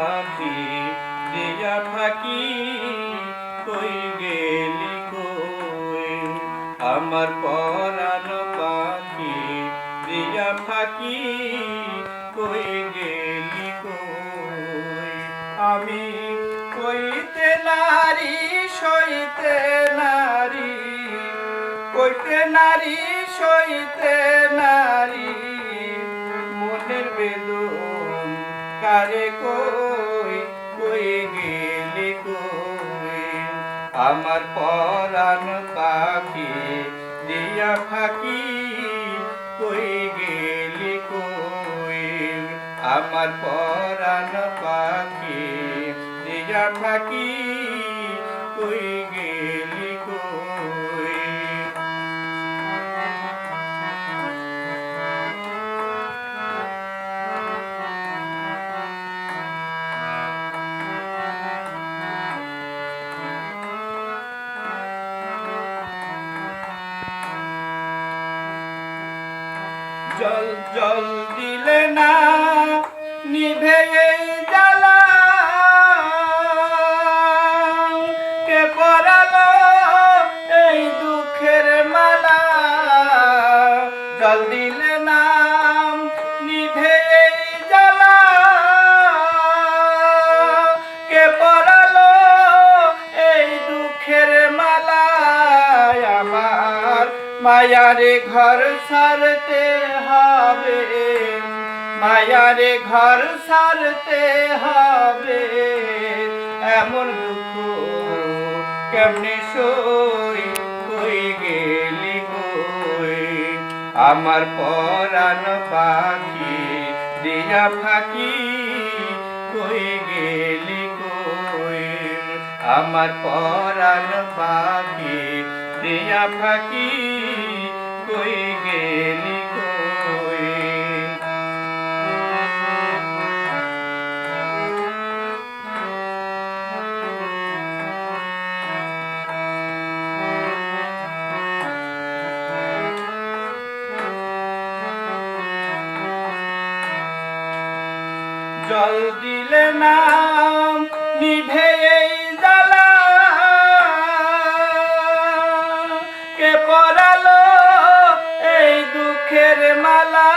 পাখি দিয়া থাকি কই গেলি কই আমার পরাণ পাখি দিয়া থাকি কই গেলি কই আমি কইতে নারী সইতে নারী কইতে নারী সইতে নারী মনের বেদন কারে কই কই গেলি কই আমার পরাণ পাখি দিয়া ফাঁকি কই গেলি কই আমার পরাণ পাখি দিয়া ফাঁকি কই গেলি কই জল জল দিলে না নিভে এই জ্বালা কে পরালো এই দুঃখের মালা জল দিলে না নিভে এই জ্বালা কে পরালো এই দুঃখের মালা আমার মায়ারে ঘর ছাড়তে হবে মায়ারে ঘর ছাড়তে হবে এমন দুঃখ কেমনে সই কই গেলি কই আমার পরাণ পাখি দিয়া ফাঁকি কই গেলি কই আমার পরাণ পাখি দিয়া ফাঁকি কই গেলি কই জল দিলে না নিভে এই জ্বালা কে পরালো এই দুঃখের মালা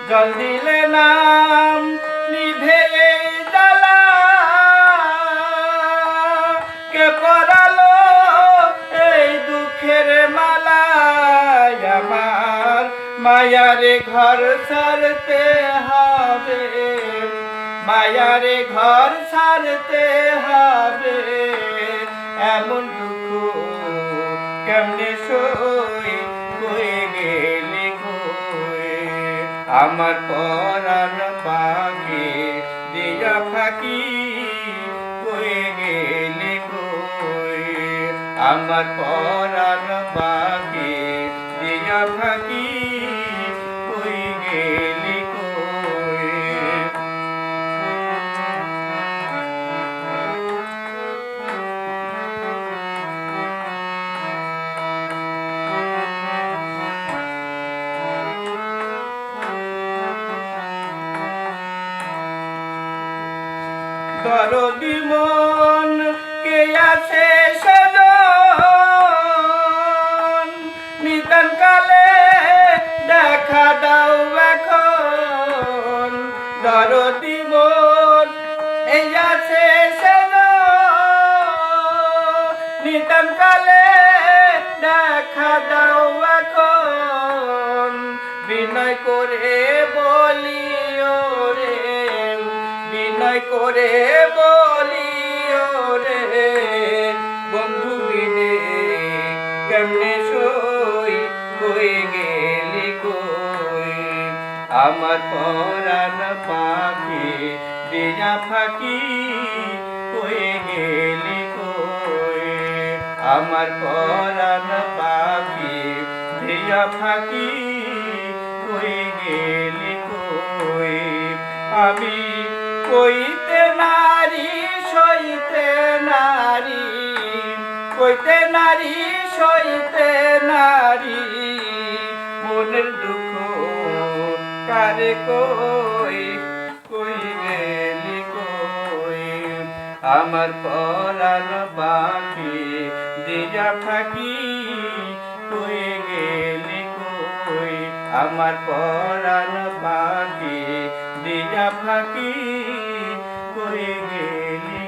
জল দিলে না নিভে এই জ্বালা কে পরালো এই দুঃখের মালা আমার মায়ারে ঘর ছাড়তে হবে মায়ারে ঘর ছাড়তে হবে এমন দুঃখ কেমনে সই কই গেলি কই আমার পরাণ পাখি দিয়া ফাঁকি কই গেলি কই আমার পরাণ পাখি দিয়া ফাঁকি কই গেলি কই দরদি মন কে আছে সেজন নিদান কালে দেখা দাও এখন দরদি মন এই আছে সেজন নিদান কালে দেখা দাও এখন বিনয় করে বলি ওরে বিনয় করে বলি ওরে বন্ধু বিনে কেমনে সই কই গেলি কই আমার পরাণ পাখি দিয়া ফাঁকি কই গেলি কই আমার পরাণ পাখি দিয়া ফাঁকি কই গেলি কই আমি কইতে নারী সইতে নারী কইতে নারী সইতে নারী মনের দুঃখ কারে কই কই গেলি আমার পরাণ পাখি দিয়া ফাঁকি কই গেলি কই আমার পরাণ পাখি দিয়া ফাঁকি কই গেলি